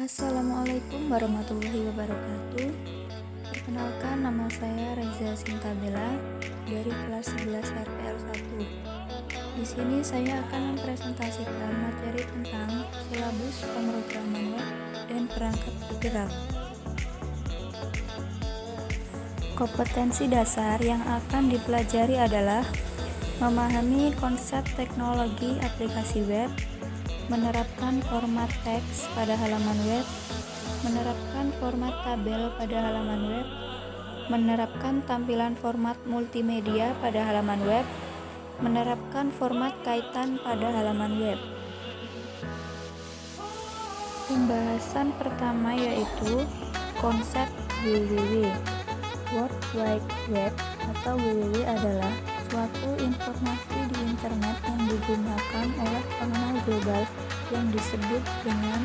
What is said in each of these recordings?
Assalamualaikum warahmatullahi wabarakatuh. Perkenalkan, nama saya Reza Sintabela dari kelas 11 RPL 1. Di sini saya akan mempresentasikan materi tentang silabus pemrograman web dan perangkat bergerak. Kompetensi dasar yang akan dipelajari adalah memahami konsep teknologi aplikasi web, menerapkan format teks pada halaman web, menerapkan format tabel pada halaman web, menerapkan tampilan format multimedia pada halaman web, menerapkan format kaitan pada halaman web. Pembahasan pertama yaitu konsep WWW. World Wide Web atau WWW adalah suatu informasi di internet yang digunakan oleh pengenal global yang disebut dengan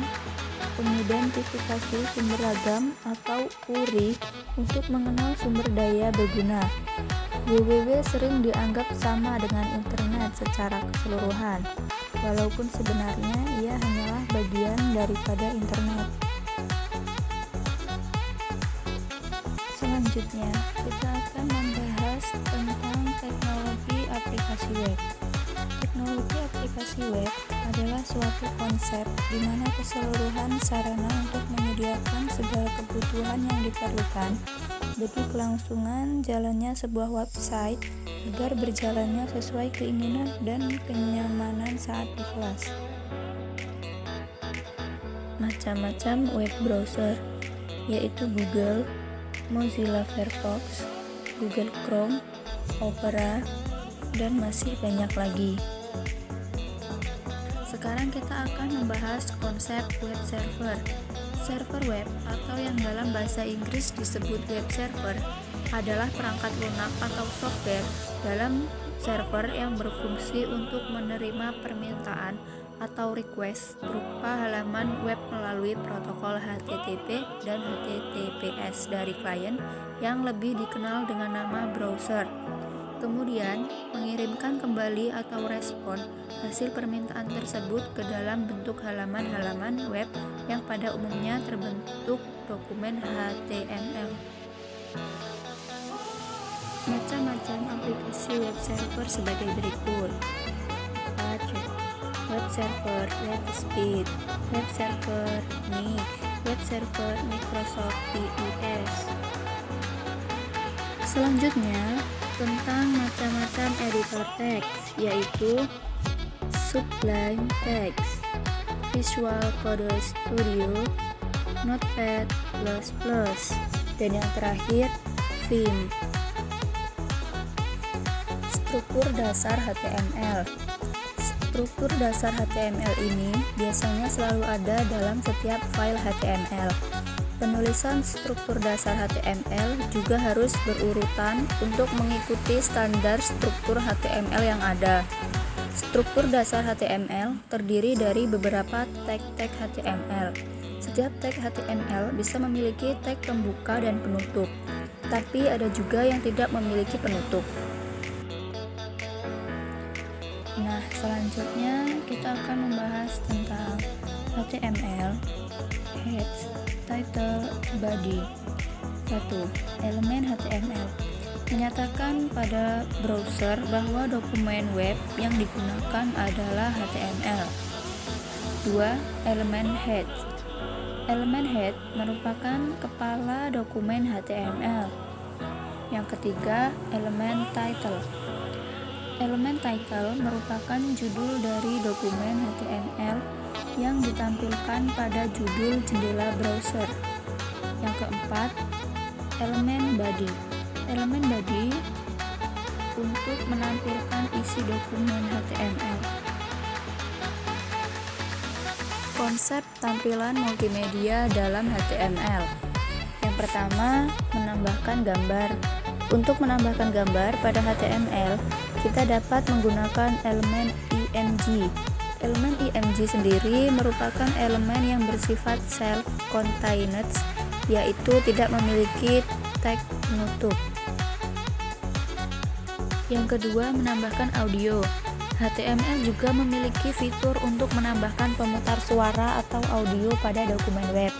pengidentifikasi sumber ragam atau URI untuk mengenal sumber daya berguna. WWW sering dianggap sama dengan internet secara keseluruhan, walaupun sebenarnya ia hanyalah bagian daripada internet. Selanjutnya, kita akan membahas tentang teknologi aplikasi web. Teknologi aplikasi web adalah suatu konsep di mana keseluruhan sarana untuk menyediakan segala kebutuhan yang diperlukan bagi kelangsungan jalannya sebuah website agar berjalannya sesuai keinginan dan kenyamanan saat di kelas. Macam-macam web browser, yaitu Google, Mozilla Firefox, Google Chrome, Opera, dan masih banyak lagi. Sekarang kita akan membahas konsep web server. Server web atau yang dalam bahasa Inggris disebut web server adalah perangkat lunak atau software dalam server yang berfungsi untuk menerima permintaan atau request berupa halaman web melalui protokol HTTP dan HTTPS dari klien yang lebih dikenal dengan nama browser. Kemudian, mengirimkan kembali atau respon hasil permintaan tersebut ke dalam bentuk halaman-halaman web yang pada umumnya terbentuk dokumen HTML. Macam-macam aplikasi web server sebagai berikut. Apache web server Netspeed, web server Nix, web server Microsoft DES. Selanjutnya, tentang macam-macam editor teks, yaitu Sublime Text, Visual Code Studio, Notepad++, dan yang terakhir, Vim. Struktur dasar HTML. Struktur dasar HTML ini biasanya selalu ada dalam setiap file HTML. Penulisan struktur dasar HTML juga harus berurutan untuk mengikuti standar struktur HTML yang ada. Struktur dasar HTML terdiri dari beberapa tag-tag HTML. Setiap tag HTML bisa memiliki tag pembuka dan penutup, tapi ada juga yang tidak memiliki penutup. Nah, selanjutnya kita akan membahas tentang HTML, heads, title, body. 1. Elemen HTML menyatakan pada browser bahwa dokumen web yang digunakan adalah HTML. 2. Elemen head. Elemen head merupakan kepala dokumen HTML. Yang ketiga, elemen title. Elemen title merupakan judul dari dokumen HTML yang ditampilkan pada judul jendela browser. Yang keempat, elemen body. Elemen body untuk menampilkan isi dokumen HTML. Konsep tampilan multimedia dalam HTML. Yang pertama, menambahkan gambar. Untuk menambahkan gambar pada HTML, kita dapat menggunakan elemen img. Elemen img sendiri merupakan elemen yang bersifat self-contained, yaitu tidak memiliki tag penutup. Yang kedua, menambahkan audio. HTML juga memiliki fitur untuk menambahkan pemutar suara atau audio pada dokumen web.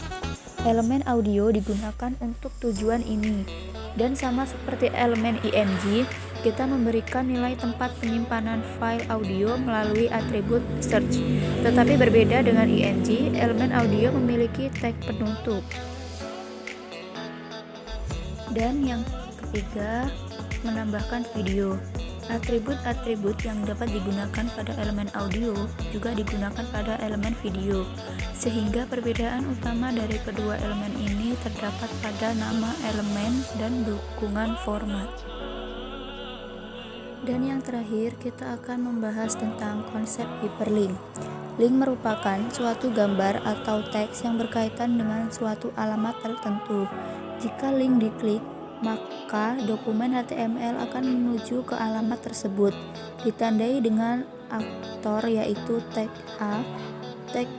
Elemen audio digunakan untuk tujuan ini, dan sama seperti elemen ing, kita memberikan nilai tempat penyimpanan file audio melalui atribut search. Tetapi berbeda dengan ing, elemen audio memiliki tag penutup. Dan yang ketiga, menambahkan video. Atribut-atribut yang dapat digunakan pada elemen audio juga digunakan pada elemen video, sehingga perbedaan utama dari kedua elemen ini terdapat pada nama elemen dan dukungan format. Dan yang terakhir, kita akan membahas tentang konsep hyperlink. Link merupakan suatu gambar atau teks yang berkaitan dengan suatu alamat tertentu. Jika link diklik, maka dokumen HTML akan menuju ke alamat tersebut, ditandai dengan aktor yaitu tag A. Tag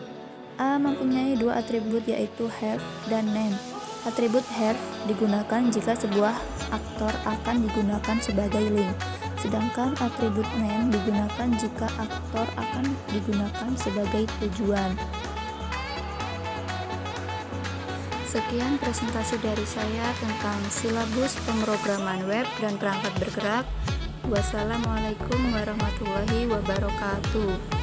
A mempunyai dua atribut yaitu have dan name. Atribut have digunakan jika sebuah aktor akan digunakan sebagai link, sedangkan atribut name digunakan jika aktor akan digunakan sebagai tujuan. Sekian presentasi dari saya tentang silabus pemrograman web dan perangkat bergerak. Wassalamualaikum warahmatullahi wabarakatuh.